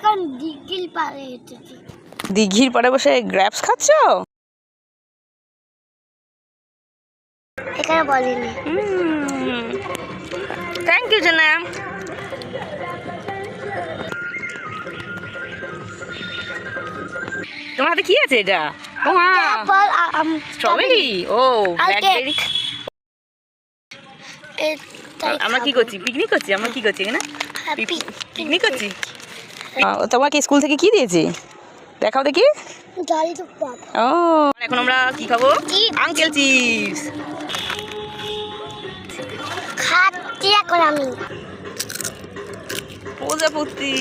এখন দিঘির পাড়ে এসেছি। দিঘির পাড়ে বসে গ্র্যাপস খাচ্ছ? এখানে বলিনি। থ্যাংক ইউ জানা। তোমার হাতে কি আছে এটা? ও স্ট্রবেরি। ও ব্ল্যাকবেরি। আমরা কি করছি? পিকনিক করছি। আমরা কি করছি এখানে? পিকনিক করছি। তোমাকে স্কুল থেকে কি দিয়েছি দেখাও দেখি। ও এখন আমরা কি খাবো? আঙ্কেল চিপস খাচ্ছি এখন আমি। প্রজাপতি।